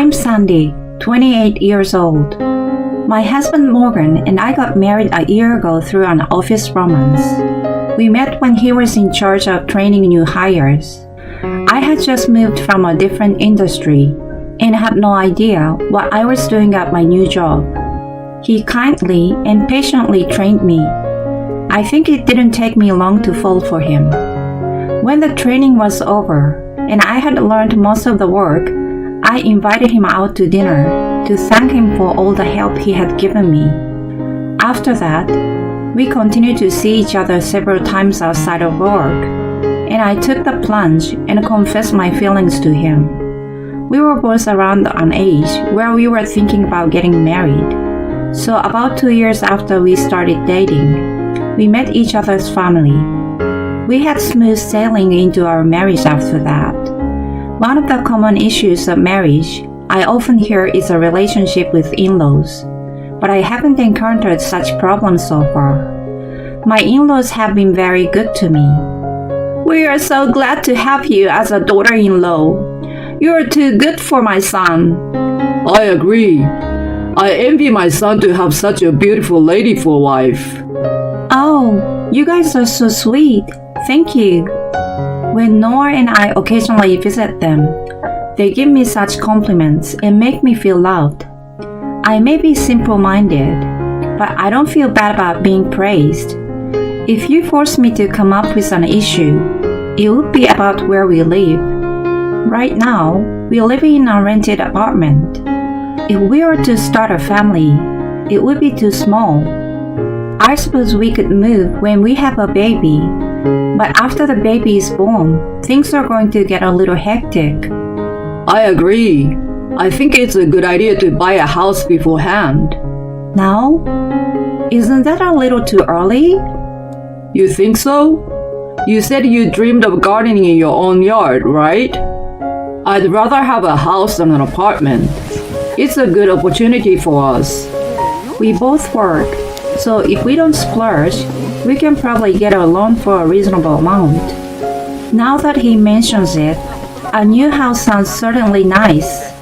I'm Sandy, 28 years old. My husband Morgan and I got married a year ago through an office romance. We met when he was in charge of training new hires. I had just moved from a different industry and had no idea what I was doing at my new job. He kindly and patiently trained me. I think it didn't take me long to fall for him. When the training was over and I had learned most of the work, I invited him out to dinner to thank him for all the help he had given me. After that, we continued to see each other several times outside of work, and I took the plunge and confessed my feelings to him. We were both around an age where we were thinking about getting married. So about 2 years after we started dating, we met each other's family. We had smooth sailing into our marriage after that. One of the common issues of marriage I often hear is a relationship with in-laws, but I haven't encountered such problems so far. My in-laws have been very good to me. We are so glad to have you as a daughter-in-law. You are too good for my son. I agree. I envy my son to have such a beautiful lady for a wife. Oh, you guys are so sweet. Thank you. When Noah and I occasionally visit them, they give me such compliments and make me feel loved. I may be simple-minded, but I don't feel bad about being praised. If you force me to come up with an issue, it would be about where we live. Right now, we live in a rented apartment. If we were to start a family, it would be too small. I suppose we could move when we have a baby, but after the baby is born, things are going to get a little hectic. I agree. I think it's a good idea to buy a house beforehand. Now? Isn't that a little too early? You think so? You said you dreamed of gardening in your own yard, right? I'd rather have a house than an apartment. It's a good opportunity for us. We both work, so if we don't splurge, we can probably get a loan for a reasonable amount. Now that he mentions it, a new house sounds certainly nice.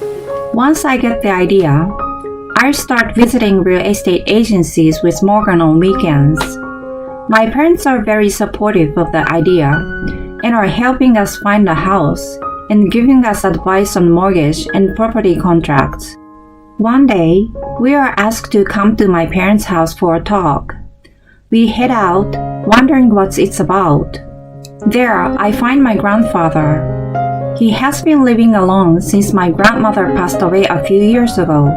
Once I get the idea, I'll start visiting real estate agencies with Morgan on weekends. My parents are very supportive of the idea and are helping us find a house and giving us advice on mortgage and property contracts. One day, we are asked to come to my parents' house for a talk. We head out, wondering what it's about. There, I find my grandfather. He has been living alone since my grandmother passed away a few years ago.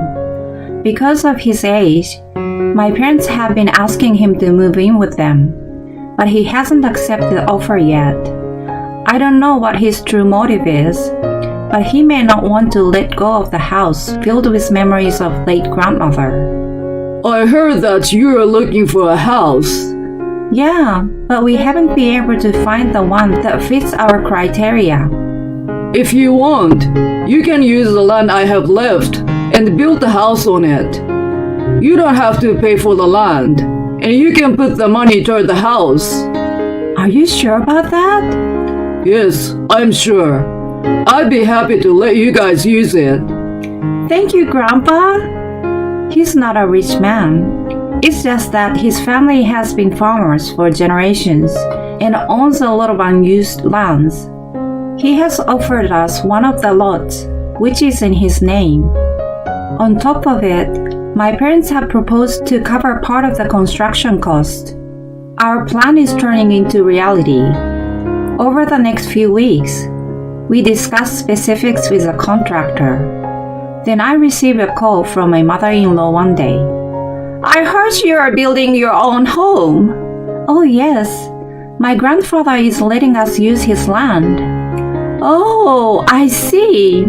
Because of his age, my parents have been asking him to move in with them, but he hasn't accepted the offer yet. I don't know what his true motive is, but he may not want to let go of the house filled with memories of late grandmother. I heard that you are looking for a house. Yeah, but we haven't been able to find the one that fits our criteria. If you want, you can use the land I have left and build a house on it. You don't have to pay for the land, and you can put the money toward the house. Are you sure about that? Yes, I'm sure. I'd be happy to let you guys use it. Thank you, Grandpa. He's not a rich man. It's just that his family has been farmers for generations and owns a lot of unused lands. He has offered us one of the lots, which is in his name. On top of it, my parents have proposed to cover part of the construction cost. Our plan is turning into reality. Over the next few weeks, we discuss specifics with a contractor. Then I received a call from my mother-in-law one day. I heard you are building your own home. Oh yes, my grandfather is letting us use his land. Oh, I see.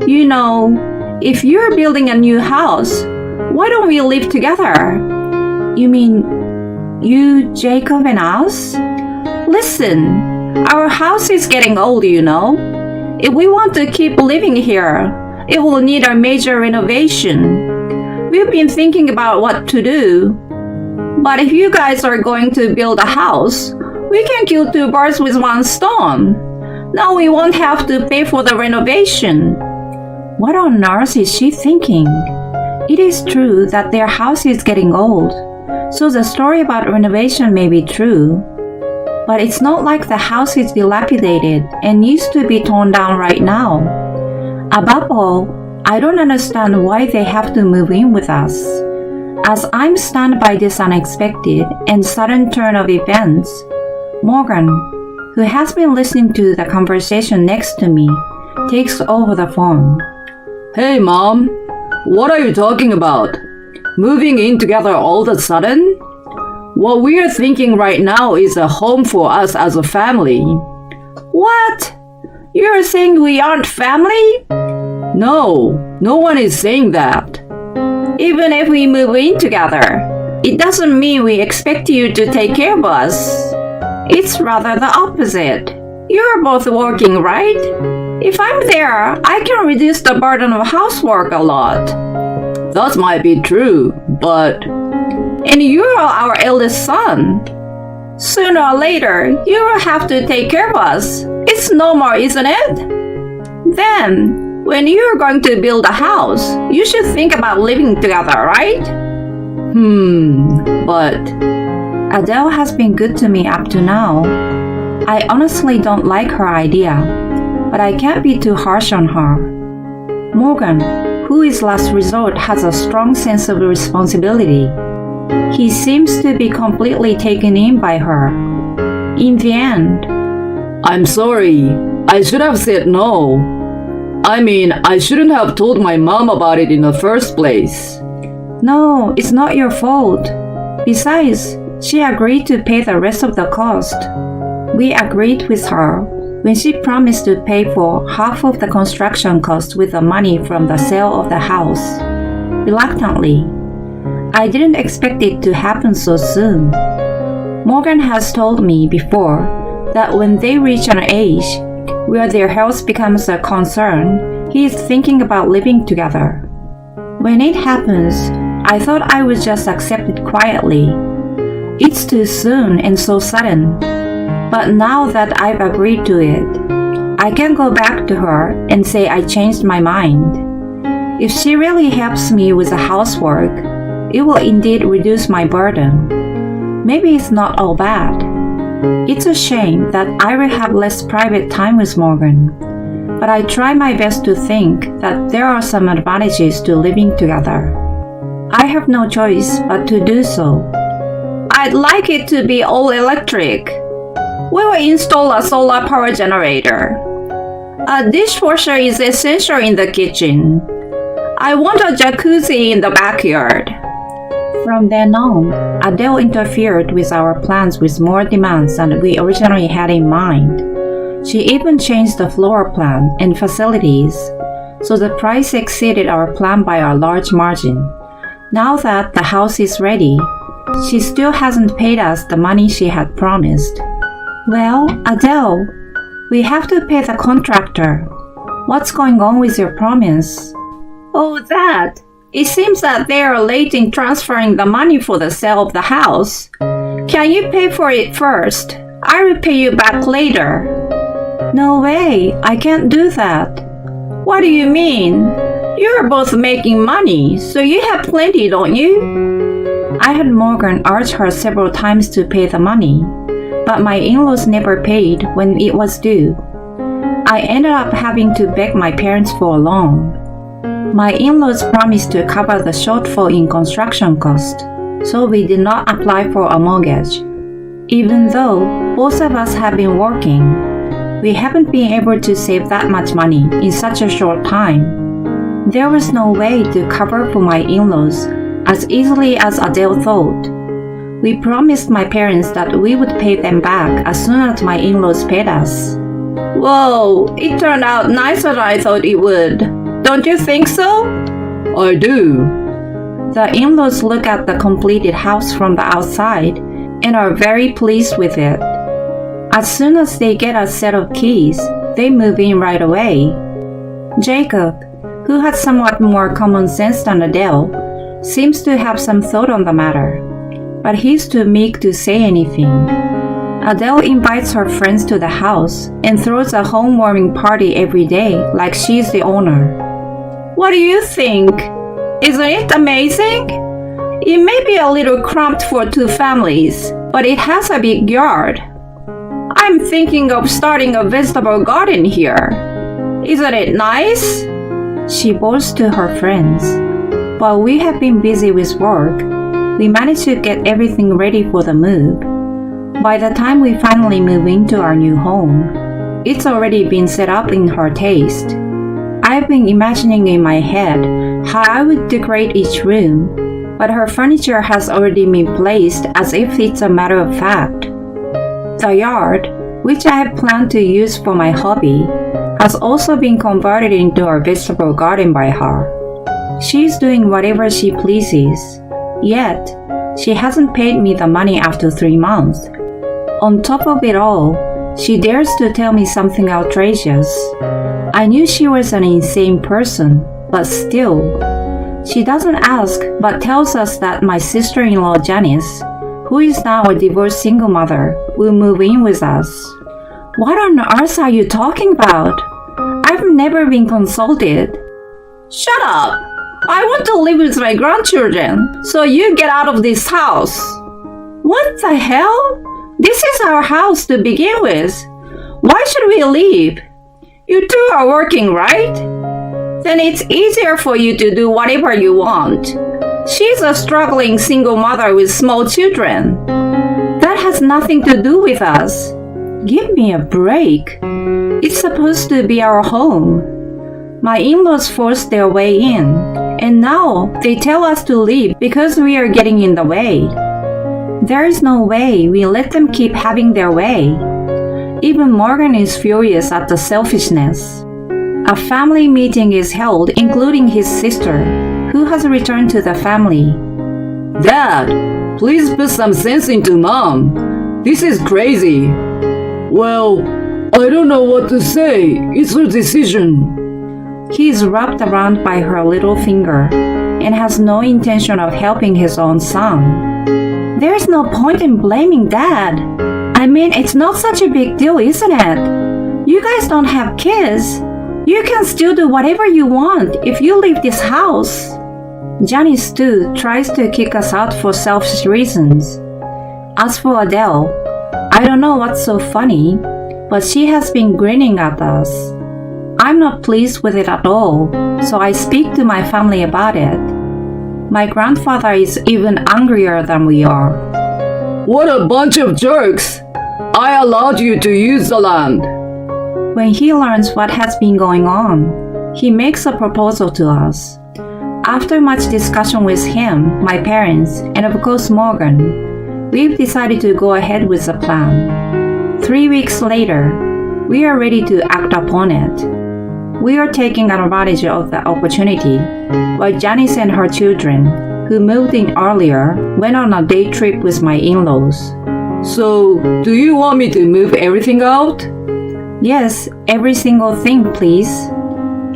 You know, if you're building a new house, why don't we live together? You mean you, Jacob, and us? Listen, our house is getting old, you know. If we want to keep living here, it will need a major renovation. We've been thinking about what to do. But if you guys are going to build a house, we can kill two birds with one stone. Now we won't have to pay for the renovation. What on earth is she thinking? It is true that their house is getting old, so the story about renovation may be true. But it's not like the house is dilapidated and needs to be torn down right now. Above all, I don't understand why they have to move in with us. As I'm stunned by this unexpected and sudden turn of events, Morgan, who has been listening to the conversation next to me, takes over the phone. Hey, Mom. What are you talking about? Moving in together all of a sudden? What we are thinking right now is a home for us as a family. What? You're saying we aren't family? No, no one is saying that. Even if we move in together, it doesn't mean we expect you to take care of us. It's rather the opposite. You're both working, right? If I'm there, I can reduce the burden of housework a lot. That might be true, but... And you're our eldest son. Sooner or later, you will have to take care of us. It's normal, isn't it? Then, when you're going to build a house, you should think about living together, right? But... Adele has been good to me up to now. I honestly don't like her idea, but I can't be too harsh on her. Morgan, who is last resort, has a strong sense of responsibility. He seems to be completely taken in by her. In the end, I'm sorry. I should have said no. I shouldn't have told my mom about it in the first place. No, it's not your fault. Besides, she agreed to pay the rest of the cost. We agreed with her when she promised to pay for half of the construction cost with the money from the sale of the house. Reluctantly, I didn't expect it to happen so soon. Morgan has told me before that when they reach an age where their health becomes a concern, he is thinking about living together. When it happens, I thought I would just accept it quietly. It's too soon and so sudden. But now that I've agreed to it, I can go back to her and say I changed my mind. If she really helps me with the housework, it will indeed reduce my burden. Maybe it's not all bad. It's a shame that I will have less private time with Morgan, but I try my best to think that there are some advantages to living together. I have no choice but to do so. I'd like it to be all electric. We will install a solar power generator. A dishwasher is essential in the kitchen. I want a jacuzzi in the backyard. From then on, Adele interfered with our plans with more demands than we originally had in mind. She even changed the floor plan and facilities, so the price exceeded our plan by a large margin. Now that the house is ready, she still hasn't paid us the money she had promised. Well, Adele, we have to pay the contractor. What's going on with your promise? Oh, that. It seems that they are late in transferring the money for the sale of the house. Can you pay for it first? I will pay you back later. No way, I can't do that. What do you mean? You're both making money, so you have plenty, don't you? I had Morgan urge her several times to pay the money, but my in-laws never paid when it was due. I ended up having to beg my parents for a loan. My in-laws promised to cover the shortfall in construction cost, so we did not apply for a mortgage. Even though both of us have been working, we haven't been able to save that much money in such a short time. There was no way to cover for my in-laws as easily as Adele thought. We promised my parents that we would pay them back as soon as my in-laws paid us. Whoa, it turned out nicer than I thought it would. Don't you think so? I do. The in-laws look at the completed house from the outside and are very pleased with it. As soon as they get a set of keys, they move in right away. Jacob, who has somewhat more common sense than Adele, seems to have some thought on the matter, but he's too meek to say anything. Adele invites her friends to the house and throws a home-warming party every day like she's the owner. What do you think? Isn't it amazing? It may be a little cramped for two families, but it has a big yard. I'm thinking of starting a vegetable garden here. Isn't it nice? She boasts to her friends. While we have been busy with work, we managed to get everything ready for the move. By the time we finally move into our new home, it's already been set up in her taste. I've been imagining in my head how I would decorate each room, but her furniture has already been placed as if it's a matter of fact. The yard, which I had planned to use for my hobby, has also been converted into a vegetable garden by her. She's doing whatever she pleases, yet she hasn't paid me the money after 3 months. On top of it all, she dares to tell me something outrageous. I knew she was an insane person, but still. She doesn't ask but tells us that my sister-in-law Janice, who is now a divorced single mother, will move in with us. What on earth are you talking about? I've never been consulted. Shut up! I want to live with my grandchildren, so you get out of this house. What the hell? This is our house to begin with. Why should we leave? You two are working, right? Then it's easier for you to do whatever you want. She's a struggling single mother with small children. That has nothing to do with us. Give me a break. It's supposed to be our home. My in-laws forced their way in, and now they tell us to leave because we are getting in the way. There is no way we let them keep having their way. Even Morgan is furious at the selfishness. A family meeting is held, including his sister, who has returned to the family. Dad, please put some sense into Mom. This is crazy. Well, I don't know what to say. It's her decision. He is wrapped around by her little finger and has no intention of helping his own son. There's no point in blaming Dad. I mean, it's not such a big deal, isn't it? You guys don't have kids. You can still do whatever you want if you leave this house. Janice too tries to kick us out for selfish reasons. As for Adele, I don't know what's so funny, but she has been grinning at us. I'm not pleased with it at all, so I speak to my family about it. My grandfather is even angrier than we are. What a bunch of jerks! I allowed you to use the land. When he learns what has been going on, he makes a proposal to us. After much discussion with him, my parents, and of course Morgan, we've decided to go ahead with the plan. 3 weeks later, we are ready to act upon it. We are taking advantage of the opportunity, while Janice and her children, who moved in earlier, went on a day trip with my in-laws. So, do you want me to move everything out? Yes, every single thing, please.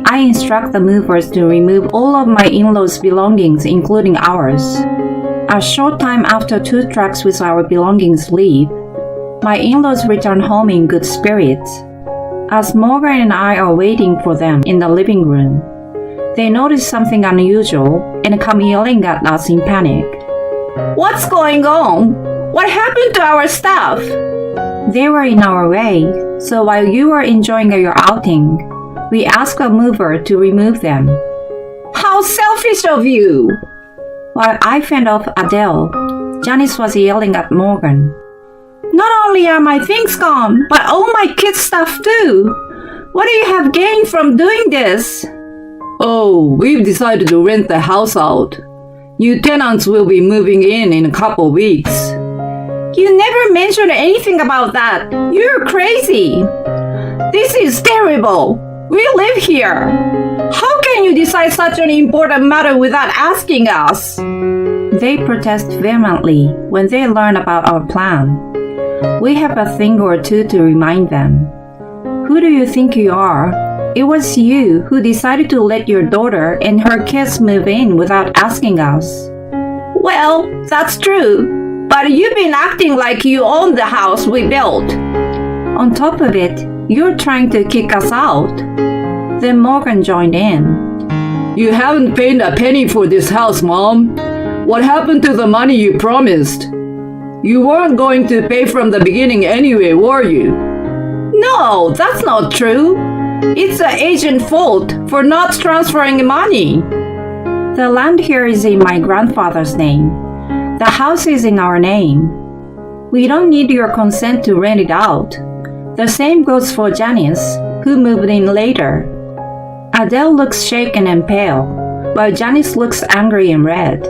I instruct the movers to remove all of my in-laws' belongings, including ours. A short time after 2 trucks with our belongings leave, my in-laws return home in good spirits. As Morgan and I are waiting for them in the living room, they notice something unusual and come yelling at us in panic. What's going on? What happened to our stuff? They were in our way, so while you were enjoying your outing, we asked a mover to remove them. How selfish of you! While I fend off Adele, Janice was yelling at Morgan. Not only are my things gone, but all my kids' stuff too. What do you have gained from doing this? Oh, we've decided to rent the house out. New tenants will be moving in a couple weeks. You never mentioned anything about that. You're crazy. This is terrible. We live here. How can you decide such an important matter without asking us? They protest vehemently when they learn about our plan. We have a thing or two to remind them. Who do you think you are? It was you who decided to let your daughter and her kids move in without asking us. Well, that's true, but you've been acting like you own the house we built. On top of it, you're trying to kick us out. Then Morgan joined in. You haven't paid a penny for this house, Mom. What happened to the money you promised? You weren't going to pay from the beginning anyway, were you? No, that's not true. It's the agent's fault for not transferring money. The land here is in my grandfather's name. The house is in our name. We don't need your consent to rent it out. The same goes for Janice, who moved in later. Adele looks shaken and pale, while Janice looks angry and red.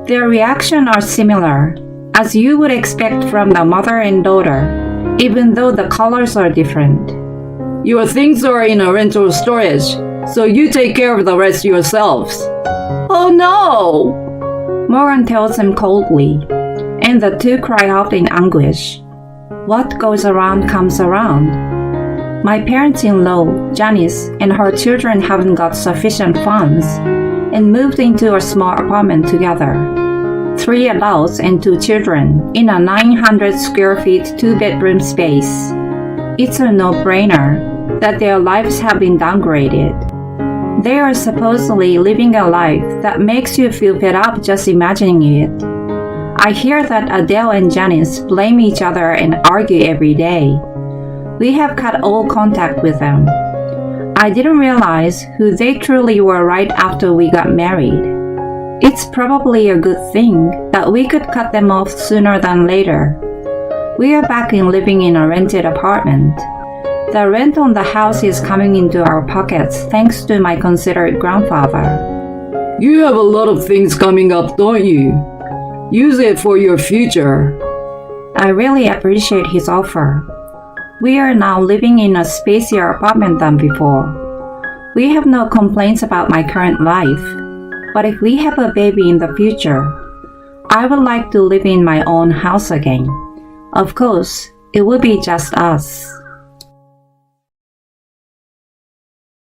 Their reactions are similar, as you would expect from the mother and daughter, even though the colors are different. Your things are in a rental storage, so you take care of the rest yourselves. Oh no! Morgan tells them coldly, and the two cry out in anguish. What goes around comes around. My parents-in-law, Janice, and her children haven't got sufficient funds and moved into a small apartment together. 3 adults and 2 children in a 900 square feet 2-bedroom space. It's a no-brainer that their lives have been downgraded. They are supposedly living a life that makes you feel fed up just imagining it. I hear that Adele and Janice blame each other and argue every day. We have cut all contact with them. I didn't realize who they truly were right after we got married. It's probably a good thing that we could cut them off sooner than later. We are back in living in a rented apartment. The rent on the house is coming into our pockets thanks to my considerate grandfather. You have a lot of things coming up, don't you? Use it for your future. I really appreciate his offer. We are now living in a spacier apartment than before. We have no complaints about my current life, but if we have a baby in the future, I would like to live in my own house again. Of course, it will be just us.